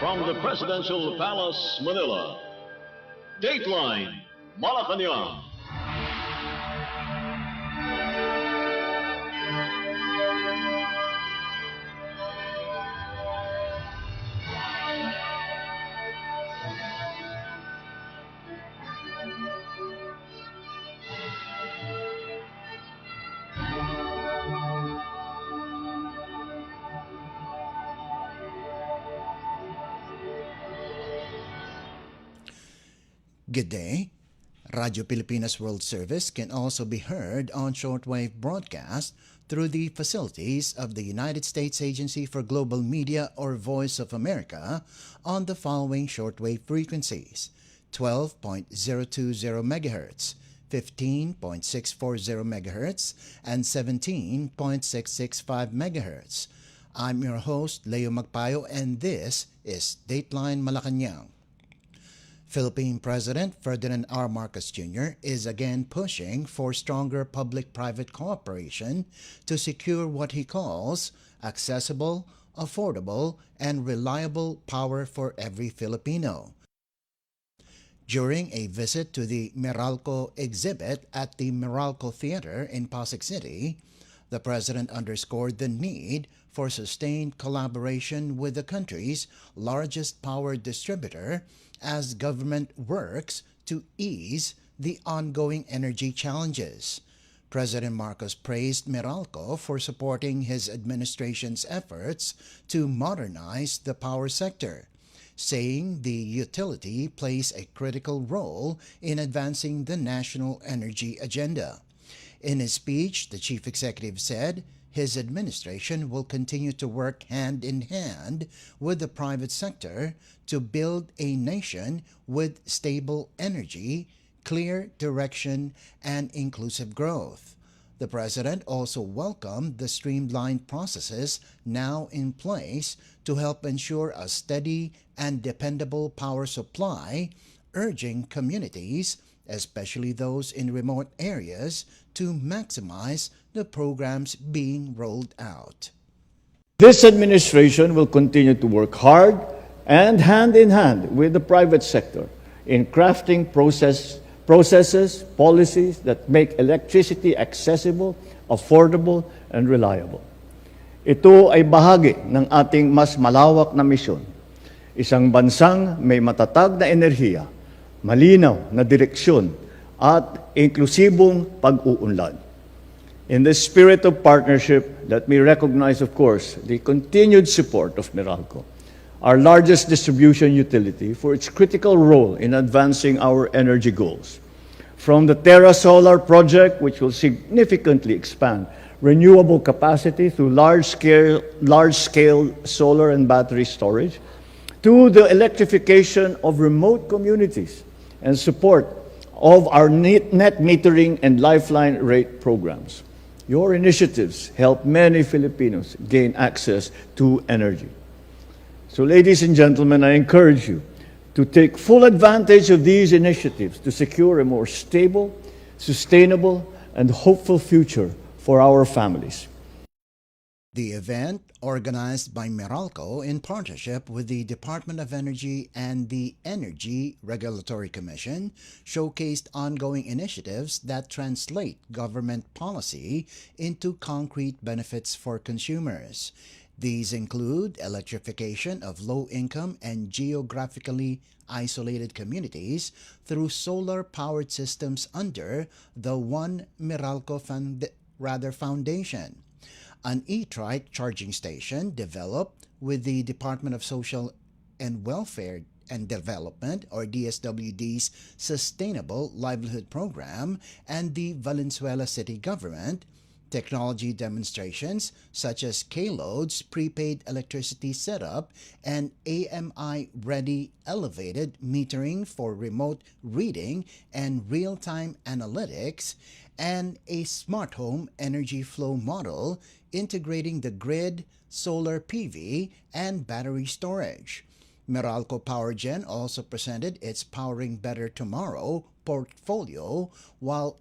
From the Presidential Palace, Manila, Dateline Malacañang. Good day. Radio Pilipinas World Service can also be heard on shortwave broadcast through the facilities of the United States Agency for Global Media or Voice of America on the following shortwave frequencies: 12.020 MHz, 15.640 MHz, and 17.665 MHz. I'm your host, Leo Magpayo, and this is Dateline Malacañang. Philippine President Ferdinand R. Marcos Jr. is again pushing for stronger public-private cooperation to secure what he calls accessible, affordable, and reliable power for every Filipino. During a visit to the Meralco exhibit at the Meralco Theater in Pasig City, the President underscored the need for sustained collaboration with the country's largest power distributor as government works to ease the ongoing energy challenges. President Marcos praised Meralco for supporting his administration's efforts to modernize the power sector, saying the utility plays a critical role in advancing the national energy agenda. In his speech, the chief executive said his administration will continue to work hand in hand with the private sector to build a nation with stable energy, clear direction, and inclusive growth. The president also welcomed the streamlined processes now in place to help ensure a steady and dependable power supply, urging communities, especially those in remote areas, to maximize the programs being rolled out. This administration will continue to work hard and hand in hand with the private sector in crafting processes, policies that make electricity accessible, affordable, and reliable. Ito ay bahagi ng ating mas malawak na misyon. Isang bansang may matatag na enerhiya, malinaw na direksyon, at inklusibong pag-uunlad. In the spirit of partnership, let me recognize, of course, the continued support of Meralco, our largest distribution utility, for its critical role in advancing our energy goals. From the Terra Solar project, which will significantly expand renewable capacity through large-scale solar and battery storage, to the electrification of remote communities and support of our net metering and lifeline rate programs. Your initiatives help many Filipinos gain access to energy. So, ladies and gentlemen, I encourage you to take full advantage of these initiatives to secure a more stable, sustainable, and hopeful future for our families. The event, organized by Meralco in partnership with the Department of Energy and the Energy Regulatory Commission, showcased ongoing initiatives that translate government policy into concrete benefits for consumers. These include electrification of low-income and geographically isolated communities through solar-powered systems under the One Meralco Foundation. An e-trike charging station developed with the Department of Social and Welfare and Development, or DSWD's Sustainable Livelihood Program, and the Valenzuela City Government. Technology demonstrations such as K-Load's prepaid electricity setup and AMI-ready elevated metering for remote reading and real-time analytics, and a smart home energy flow model integrating the grid, solar PV, and battery storage. Meralco PowerGen also presented its Powering Better Tomorrow portfolio, while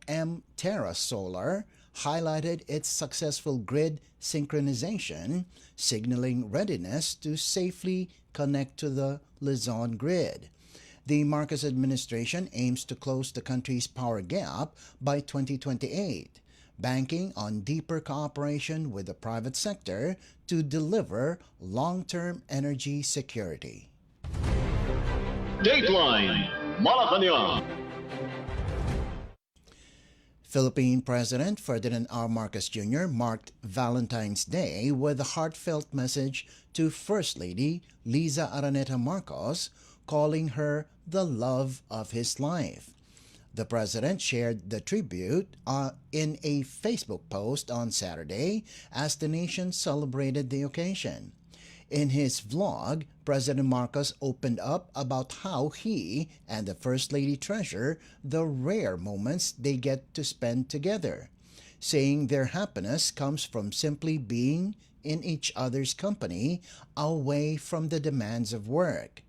Terra Solar highlighted its successful grid synchronization, signaling readiness to safely connect to the Luzon grid. The Marcos administration aims to close the country's power gap by 2028, banking on deeper cooperation with the private sector to deliver long-term energy security. Dateline Malacañang. Philippine President Ferdinand R. Marcos Jr. marked Valentine's Day with a heartfelt message to First Lady Liza Araneta Marcos, calling her the love of his life. The president shared the tribute in a Facebook post on Saturday as the nation celebrated the occasion. In his vlog, President Marcos opened up about how he and the First Lady treasure the rare moments they get to spend together, saying their happiness comes from simply being in each other's company away from the demands of work.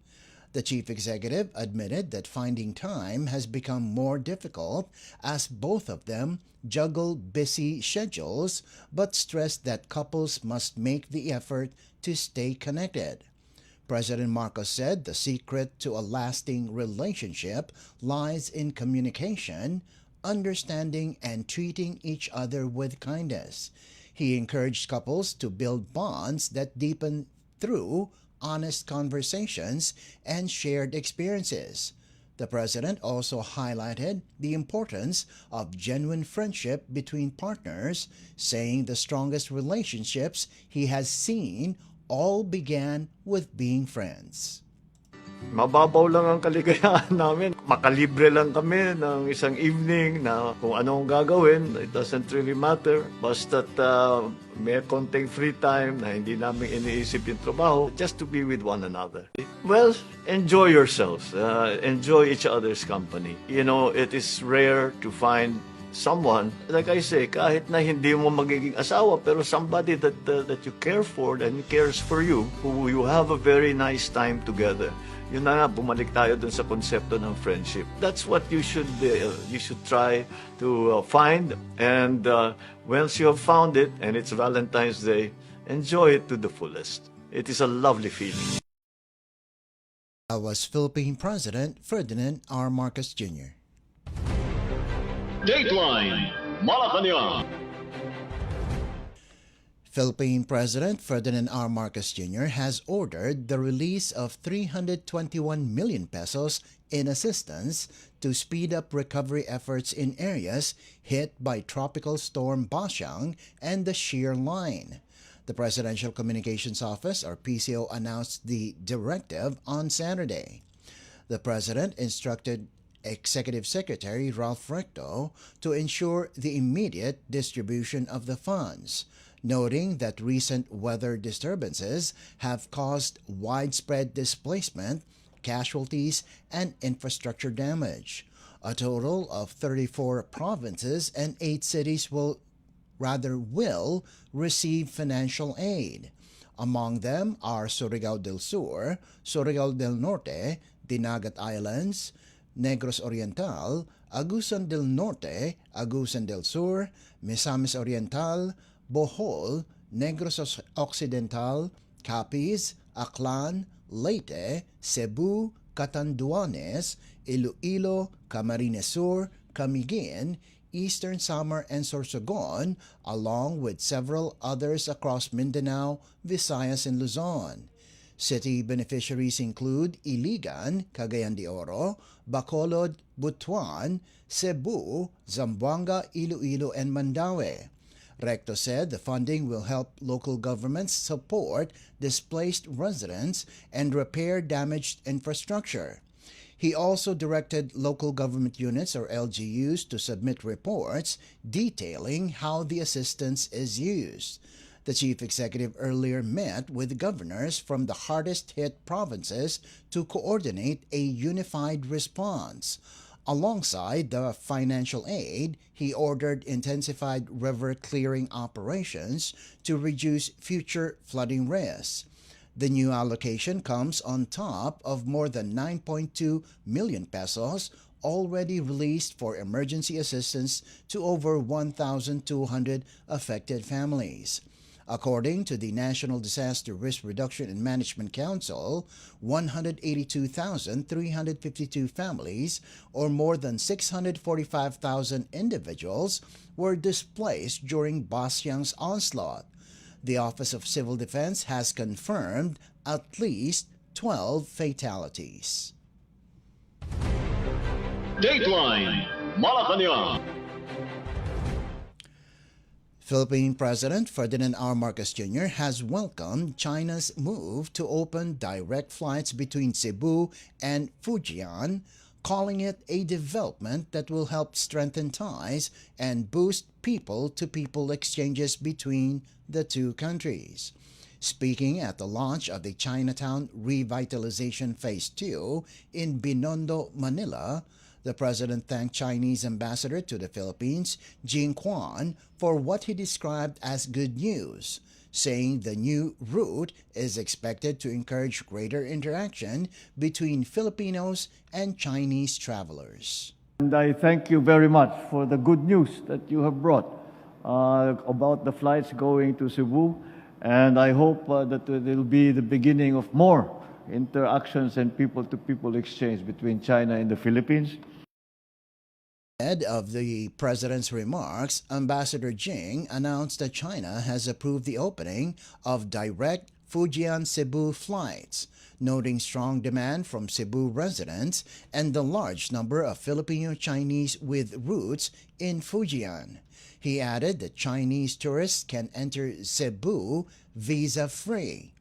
The chief executive admitted that finding time has become more difficult as both of them juggle busy schedules, but stressed that couples must make the effort to stay connected. President Marcos said the secret to a lasting relationship lies in communication, understanding, and treating each other with kindness. He encouraged couples to build bonds that deepen through honest conversations and shared experiences. The president also highlighted the importance of genuine friendship between partners, saying the strongest relationships he has seen all began with being friends. Mababaw lang ang kaligayahan namin. Makalibre lang kami ng isang evening na kung anong gagawin, it doesn't really matter. Basta't may konting free time na hindi namin iniisip yung trabaho, just to be with one another. Well, enjoy yourselves. Enjoy each other's company. You know, it is rare to find someone, like I say, kahit na hindi mo magiging asawa, pero somebody that you care for and cares for you, who you have a very nice time together. Yun na nga, bumalik tayo dun sa konsepto ng friendship. That's what you should try to find. And once you have found it, and it's Valentine's Day, enjoy it to the fullest. It is a lovely feeling. That was Philippine President Ferdinand R. Marcos Jr. Dateline Malacañang. Philippine President Ferdinand R. Marcos Jr. has ordered the release of 321 million pesos in assistance to speed up recovery efforts in areas hit by Tropical Storm Bashang and the Shear Line. The Presidential Communications Office, or PCO, announced the directive on Saturday. The President instructed Executive Secretary Ralph Recto to ensure the immediate distribution of the funds, noting that recent weather disturbances have caused widespread displacement, casualties, and infrastructure damage. A total of 34 provinces and 8 cities will receive financial aid. Among them are Surigao del Sur, Surigao del Norte, Dinagat Islands, Negros Oriental, Agusan del Norte, Agusan del Sur, Misamis Oriental, Bohol, Negros Occidental, Capiz, Aklan, Leyte, Cebu, Catanduanes, Iloilo, Camarines Sur, Camiguin, Eastern Samar, and Sorsogon, along with several others across Mindanao, Visayas, and Luzon. City beneficiaries include Iligan, Cagayan de Oro, Bacolod, Butuan, Cebu, Zamboanga, Iloilo, and Mandaue. Recto said the funding will help local governments support displaced residents and repair damaged infrastructure. He also directed local government units, or LGUs, to submit reports detailing how the assistance is used. The chief executive earlier met with governors from the hardest-hit provinces to coordinate a unified response. Alongside the financial aid, he ordered intensified river clearing operations to reduce future flooding risks. The new allocation comes on top of more than 9.2 million pesos already released for emergency assistance to over 1,200 affected families. According to the National Disaster Risk Reduction and Management Council, 182,352 families, or more than 645,000 individuals, were displaced during Basyang's onslaught. The Office of Civil Defense has confirmed at least 12 fatalities. Dateline Malacañang. Philippine President Ferdinand R. Marcos Jr. has welcomed China's move to open direct flights between Cebu and Fujian, calling it a development that will help strengthen ties and boost people-to-people exchanges between the two countries. Speaking at the launch of the Chinatown Revitalization Phase 2 in Binondo, Manila, the president thanked Chinese ambassador to the Philippines, Jing Quan, for what he described as good news, saying the new route is expected to encourage greater interaction between Filipinos and Chinese travelers. And I thank you very much for the good news that you have brought about the flights going to Cebu. And I hope that it will be the beginning of more interactions and people-to-people exchange between China and the Philippines. Ahead of the president's remarks, Ambassador Jing announced that China has approved the opening of direct Fujian-Cebu flights, noting strong demand from Cebu residents and the large number of Filipino-Chinese with roots in Fujian. He added that Chinese tourists can enter Cebu visa-free.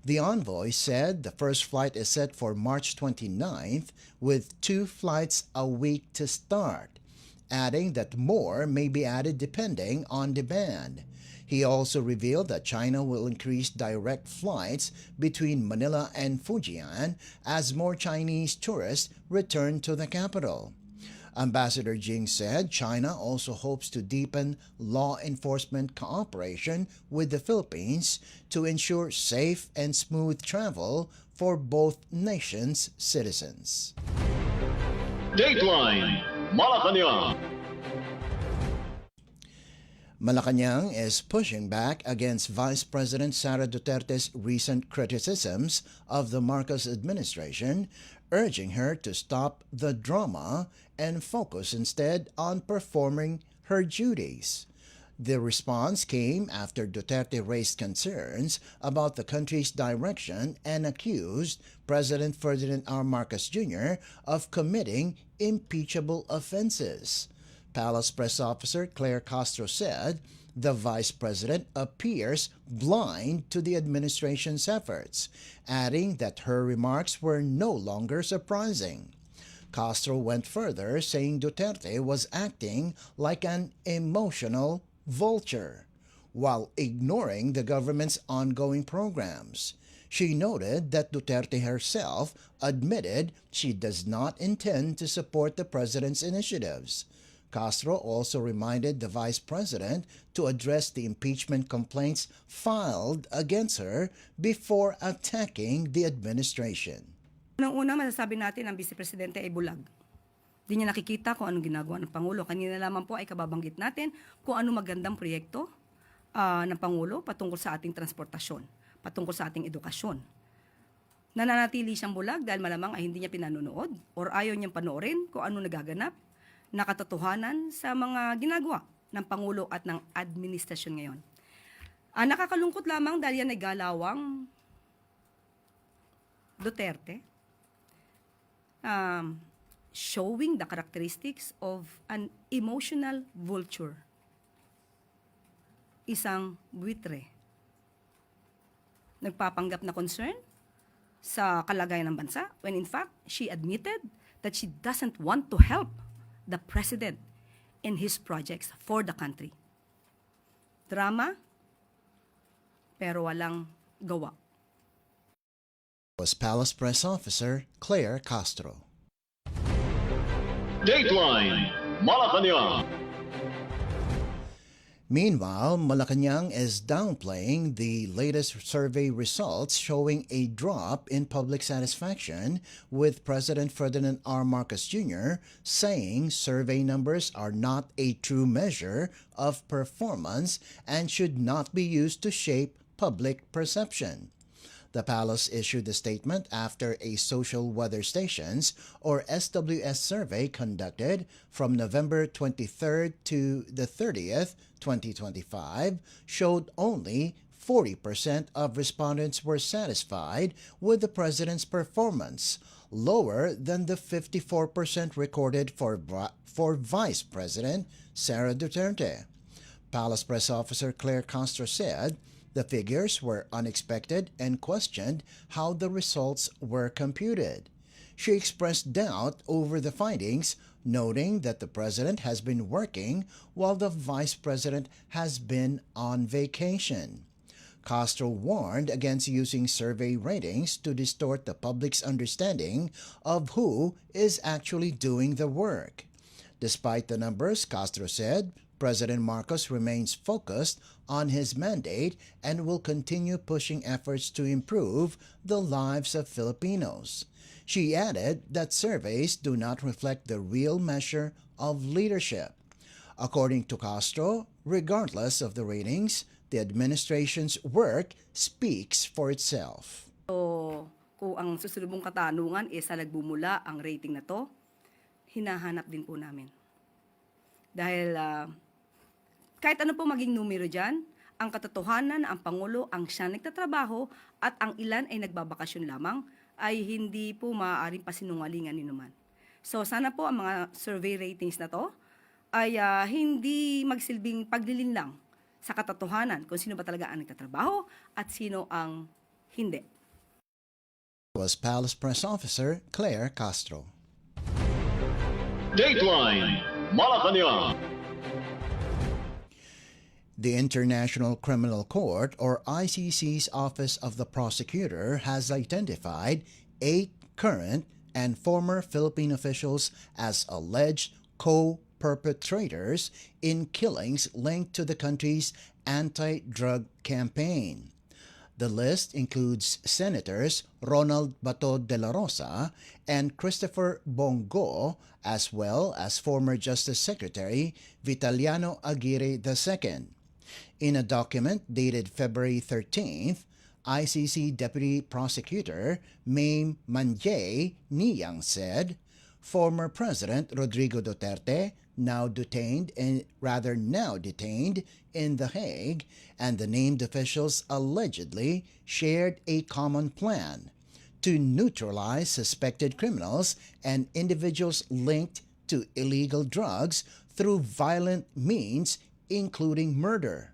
The envoy said the first flight is set for March 29th, with 2 flights a week to start, adding that more may be added depending on demand. He also revealed that China will increase direct flights between Manila and Fujian as more Chinese tourists return to the capital. Ambassador Jing said China also hopes to deepen law enforcement cooperation with the Philippines to ensure safe and smooth travel for both nations' citizens. Dateline Malacañang. Malacañang is pushing back against Vice President Sara Duterte's recent criticisms of the Marcos administration, urging her to stop the drama and focus instead on performing her duties. The response came after Duterte raised concerns about the country's direction and accused President Ferdinand R. Marcos Jr. of committing impeachable offenses. Palace Press Officer Claire Castro said the vice president appears blind to the administration's efforts, adding that her remarks were no longer surprising. Castro went further, saying Duterte was acting like an emotional vulture, while ignoring the government's ongoing programs. She noted that Duterte herself admitted she does not intend to support the president's initiatives. Castro also reminded the vice president to address the impeachment complaints filed against her before attacking the administration. Unang-una, masasabi natin ang Vice Presidente ay bulag. Di niya nakikita kung anong ginagawa ng Pangulo. Kanina lamang po ay kababanggit natin kung ano magandang proyekto ng Pangulo patungkol sa ating transportasyon, patungkol sa ating edukasyon. Nananatili siyang bulag dahil malamang ay hindi niya pinanonood or ayaw niyang panoorin kung ano nagaganap na katotohanan sa mga ginagawa ng Pangulo at ng administrasyon ngayon. Nakakalungkot lamang dahil yan ay galawang Duterte, showing the characteristics of an emotional vulture. Isang buitre. Nagpapanggap na concern sa kalagayan ng bansa when in fact, she admitted that she doesn't want to help the president in his projects for the country. Drama, pero walang gawa. Was Palace Press Officer Claire Castro. Dateline Malacañang. Meanwhile, Malacañang is downplaying the latest survey results showing a drop in public satisfaction, with President Ferdinand R. Marcos Jr. saying survey numbers are not a true measure of performance and should not be used to shape public perception. The palace issued the statement after a social weather stations or SWS survey conducted from November 23rd to the 30th, 2025, showed only 40% of respondents were satisfied with the president's performance, lower than the 54% recorded for Vice President Sara Duterte. Palace Press Officer Claire Castro said the figures were unexpected and questioned how the results were computed. She expressed doubt over the findings, noting that the president has been working while the vice president has been on vacation. Castro warned against using survey ratings to distort the public's understanding of who is actually doing the work. Despite the numbers, Castro said, President Marcos remains focused on his mandate and will continue pushing efforts to improve the lives of Filipinos. She added that surveys do not reflect the real measure of leadership. According to Castro, regardless of the ratings, the administration's work speaks for itself. So, kung ang susunod mong katanungan sa nagbumula ang rating na to, hinahanap din po namin. Dahil kahit ano po maging numero dyan, ang katotohanan na ang Pangulo ang siya nagtatrabaho at ang ilan ay nagbabakasyon lamang ay hindi po maaaring pasinungalingan ni naman. So sana po ang mga survey ratings na to ay hindi magsilbing paglilinlang sa katotohanan kung sino ba talaga ang nagtatrabaho at sino ang hindi. Was Palace Press Officer Claire Castro. Dateline Malacañang. The International Criminal Court, or ICC's Office of the Prosecutor, has identified 8 current and former Philippine officials as alleged co-perpetrators in killings linked to the country's anti-drug campaign. The list includes Senators Ronald Bato de la Rosa and Christopher Bongo, as well as former Justice Secretary Vitaliano Aguirre II. In a document dated February 13th, ICC Deputy Prosecutor Mame Manjay Niyang said, former President Rodrigo Duterte, now detained in The Hague, and the named officials allegedly shared a common plan to neutralize suspected criminals and individuals linked to illegal drugs through violent means, including murder.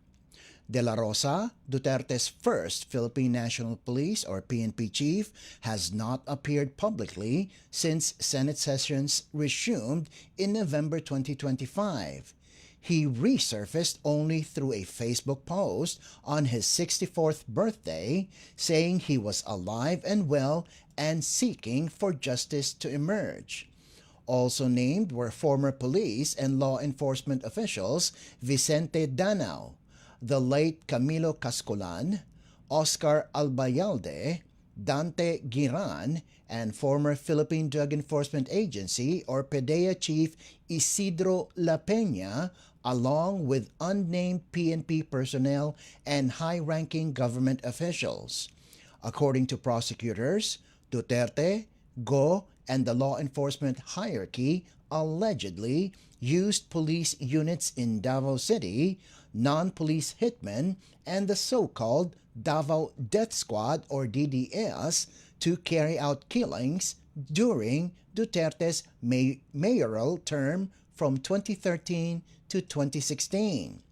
De La Rosa, Duterte's first Philippine National Police or PNP chief, has not appeared publicly since Senate sessions resumed in November 2025. He resurfaced only through a Facebook post on his 64th birthday, saying he was alive and well and seeking for justice to emerge. Also named were former police and law enforcement officials Vicente Danao, the late Camilo Cascolan, Oscar Albayalde, Dante Giran, and former Philippine Drug Enforcement Agency or PDEA Chief Isidro La Peña, along with unnamed PNP personnel and high-ranking government officials. According to prosecutors, Duterte, Go, and the law enforcement hierarchy allegedly used police units in Davao City, non-police hitmen, and the so-called Davao Death Squad or DDS to carry out killings during Duterte's mayoral term from 2013 to 2016.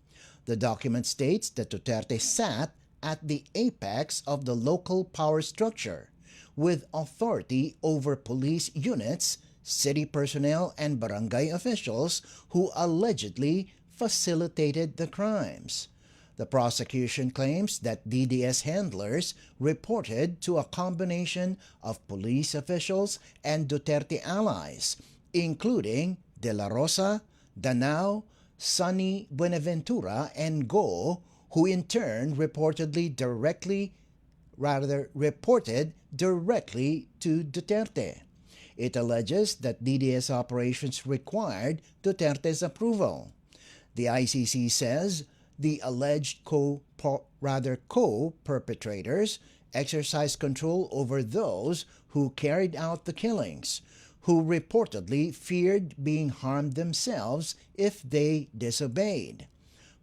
The document states that Duterte sat at the apex of the local power structure, with authority over police units, city personnel, and barangay officials who allegedly facilitated the crimes. The prosecution claims that DDS handlers reported to a combination of police officials and Duterte allies, including De La Rosa, Danao, Sonny Buenaventura and Go, who in turn reported directly to Duterte. It alleges that DDS operations required Duterte's approval. The ICC says the alleged co-perpetrators exercised control over those who carried out the killings, who reportedly feared being harmed themselves if they disobeyed.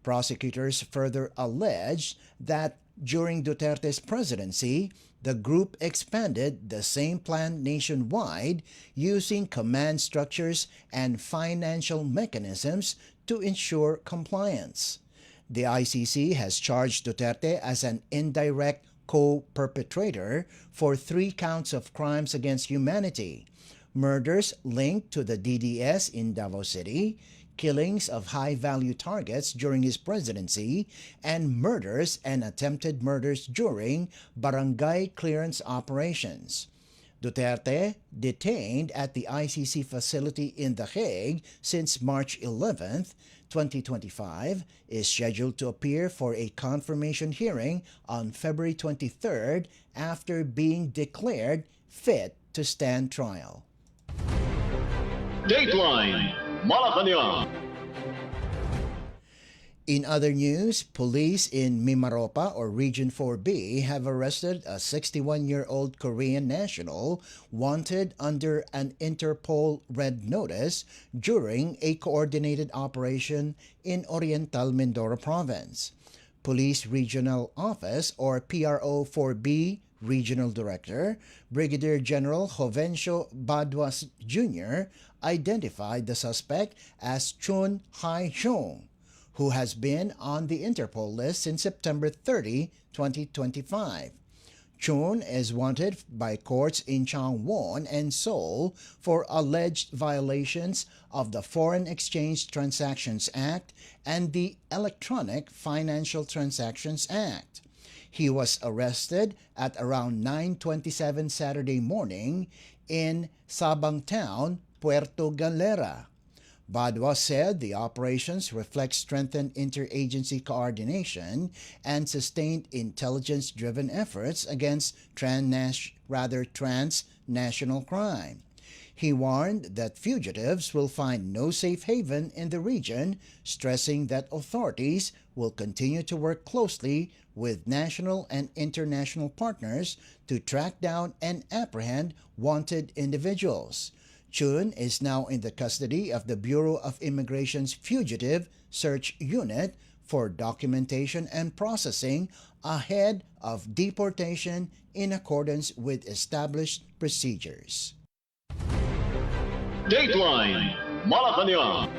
Prosecutors further alleged that during Duterte's presidency, the group expanded the same plan nationwide using command structures and financial mechanisms to ensure compliance. The ICC has charged Duterte as an indirect co-perpetrator for 3 counts of crimes against humanity: murders linked to the DDS in Davao City, killings of high-value targets during his presidency, and murders and attempted murders during barangay clearance operations. Duterte, detained at the ICC facility in The Hague since March 11, 2025, is scheduled to appear for a confirmation hearing on February 23 after being declared fit to stand trial. Dateline Malacañang. In other news, police in Mimaropa or Region 4B have arrested a 61-year-old Korean national wanted under an Interpol Red Notice during a coordinated operation in Oriental Mindoro Province. Police Regional Office or PRO 4B Regional Director, Brigadier General Jovencio Baduas Jr. identified the suspect as Chun Hai-jong, who has been on the Interpol list since September 30, 2025. Chun is wanted by courts in Changwon and Seoul for alleged violations of the Foreign Exchange Transactions Act and the Electronic Financial Transactions Act. He was arrested at around 9:27 Saturday morning in Sabang Town, Puerto Galera. Badwa said the operations reflect strengthened interagency coordination and sustained intelligence-driven efforts against transnational crime. He warned that fugitives will find no safe haven in the region, stressing that authorities will continue to work closely with national and international partners to track down and apprehend wanted individuals. Chun is now in the custody of the Bureau of Immigration's Fugitive Search Unit for documentation and processing ahead of deportation in accordance with established procedures. Dateline Malacañang.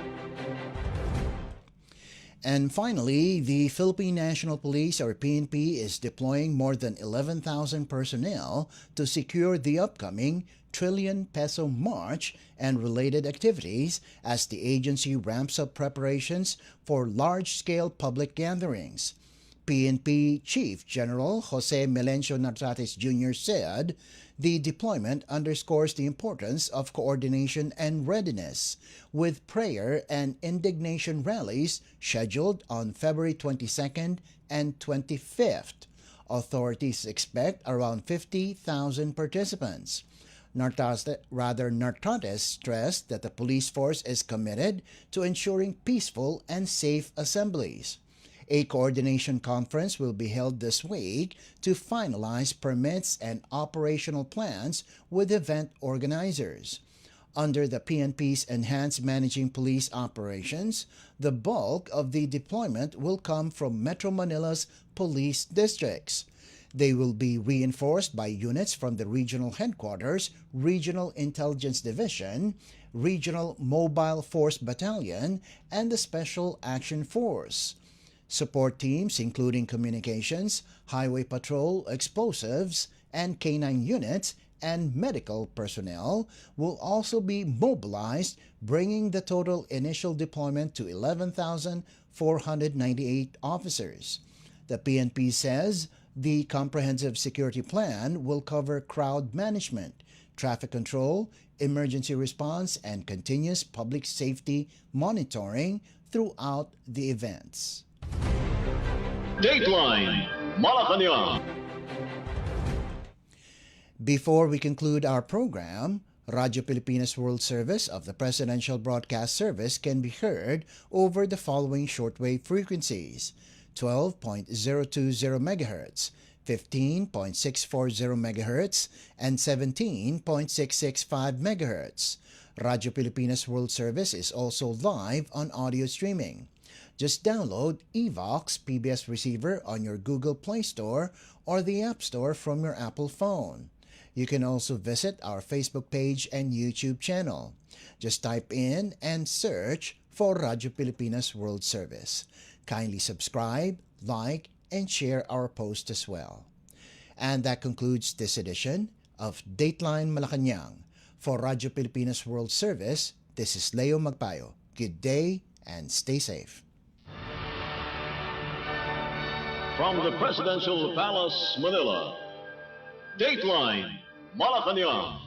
And finally, the Philippine National Police or PNP is deploying more than 11,000 personnel to secure the upcoming trillion peso march and related activities as the agency ramps up preparations for large-scale public gatherings. PNP Chief General Jose Melencio Nartates Jr. said the deployment underscores the importance of coordination and readiness, with prayer and indignation rallies scheduled on February 22nd and 25th. Authorities expect around 50,000 participants. Nartates stressed that the police force is committed to ensuring peaceful and safe assemblies. A coordination conference will be held this week to finalize permits and operational plans with event organizers. Under the PNP's Enhanced Managing Police Operations, the bulk of the deployment will come from Metro Manila's police districts. They will be reinforced by units from the Regional Headquarters, Regional Intelligence Division, Regional Mobile Force Battalion, and the Special Action Force. Support teams including communications, highway patrol, explosives, and canine units and medical personnel will also be mobilized, bringing the total initial deployment to 11,498 officers. The PNP says the comprehensive security plan will cover crowd management, traffic control, emergency response, and continuous public safety monitoring throughout the events. Dateline Malacañang. Before we conclude our program, Radyo Pilipinas World Service of the Presidential Broadcast Service can be heard over the following shortwave frequencies: 12.020 MHz, 15.640 MHz, and 17.665 MHz. Radyo Pilipinas World Service is also live on audio streaming. Just download Evox PBS Receiver on your Google Play Store or the App Store from your Apple phone. You can also visit our Facebook page and YouTube channel. Just type in and search for Radyo Pilipinas World Service. Kindly subscribe, like, and share our post as well. And that concludes this edition of Dateline Malacañang. For Radyo Pilipinas World Service, this is Leo Magpayo. Good day and stay safe. From the Presidential Palace, Manila, Dateline Malacañang.